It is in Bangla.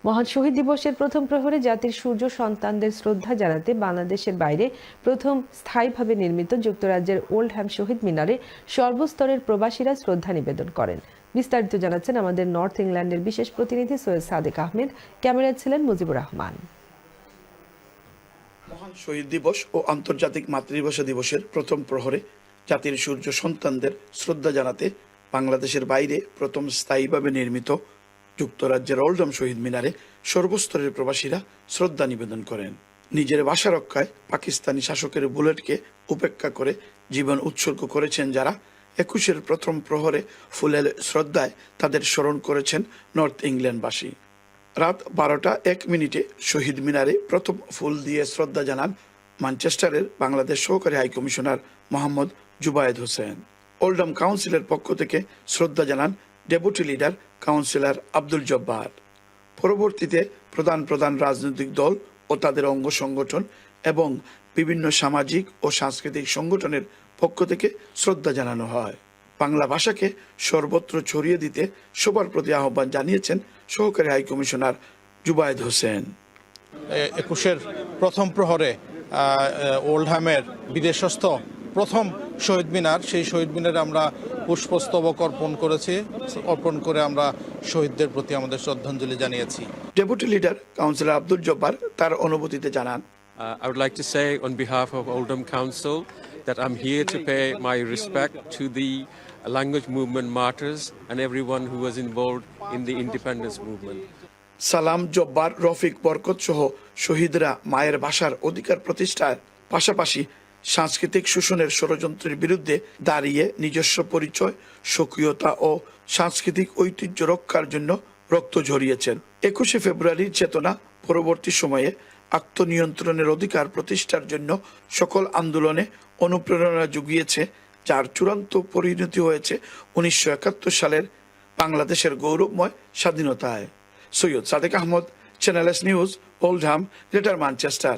মহান শহীদ দিবসের প্রথম প্রহরে জাতির সূর্য সন্তানদের শ্রদ্ধা জানাতে বাংলাদেশের বাইরে প্রথম স্থায়ীভাবে নির্মিত যুক্তরাজ্যের ওল্ডহ্যাম শহীদ মিনারে সর্বস্তরের প্রবাসীরা শ্রদ্ধা নিবেদন করেন। বিস্তারিত জানাচ্ছেন আমাদের নর্থ ইংল্যান্ডের বিশেষ প্রতিনিধি সৈয়দ সাদেক আহমেদ। ক্যামেরায় ছিলেন মুজিবুর রহমান। মহান শহীদ দিবস ও আন্তর্জাতিক মাতৃভাষা দিবসের প্রথম প্রহরে জাতির সূর্য সন্তানদের শ্রদ্ধা জানাতে বাংলাদেশের বাইরে প্রথম স্থায়ীভাবে নির্মিত যুক্তরাজ্যের ওল্ডহ্যাম শহীদ মিনারে সর্বস্তরের প্রবাসীরা শ্রদ্ধা নিবেদন করেন। নিজের ভাষা রক্ষায় পাকিস্তানি শাসকের বুলেটকে উপেক্ষা করে জীবন উৎসর্গ করেছেন যারা, 21-এর প্রথম প্রহরে ফুলের শ্রদ্ধায় তাদের স্মরণ করেছেন নর্থ ইংল্যান্ডবাসী। রাত 12:01 শহীদ মিনারে প্রথম ফুল দিয়ে শ্রদ্ধা জানান ম্যানচেস্টারের বাংলাদেশ সহকারী হাইকমিশনার মোহাম্মদ জুবায়েদ হোসেন। ওল্ডহ্যাম কাউন্সিলের পক্ষ থেকে শ্রদ্ধা জানান deputy leader councillor Abdul Jabbar. পরবর্তীতে প্রধান রাজনৈতিক দল ও তাদের অঙ্গ সংগঠন এবং বিভিন্ন সামাজিক ও সাংস্কৃতিক সংগঠনের পক্ষ থেকে শ্রদ্ধা জানানো হয়। বাংলা ভাষাকে সর্বত্র ছড়িয়ে দিতে সবার প্রতি আহ্বান জানিয়েছেন সহকারী হাইকমিশনার জুবায়েদ হোসেন। 21-এর প্রথম প্রহরে ওল্ডহ্যামের বিদেশস্থ প্রথম শহীদ মিনার, সেই শহীদ মিনারে আমরা পুষ্পস্তবক অর্পণ করে আমরা শহীদদের প্রতি আমাদের শ্রদ্ধাঞ্জলি জানিয়েছি। Deputy leader councillor Abdul Jabbar তার অনুভূতিতে জানান, I would like to say on behalf of Oldham Council that I'm here to pay my respect to the language movement martyrs and everyone who was involved in the independence movement. সালাম, জব্বার, রফিক, বরকত সহ শহীদরা মায়ের ভাষার অধিকার প্রতিষ্ঠার পাশাপাশি সাংস্কৃতিক শোষণের ষড়যন্ত্রের বিরুদ্ধে দাঁড়িয়ে নিজস্ব পরিচয়, স্বকীয়তা ও সাংস্কৃতিক ঐতিহ্য রক্ষার জন্য রক্ত ঝরিয়েছেন। 21শে ফেব্রুয়ারির চেতনা পরবর্তী সময়ে আত্মনিয়ন্ত্রণের অধিকার প্রতিষ্ঠার জন্য সকল আন্দোলনে অনুপ্রেরণা জুগিয়েছে, যার চূড়ান্ত পরিণতি হয়েছে 1971 সালের বাংলাদেশের গৌরবময় স্বাধীনতায়। Syed Sadek Ahmed, channel S news, Oldham, Greater Manchester.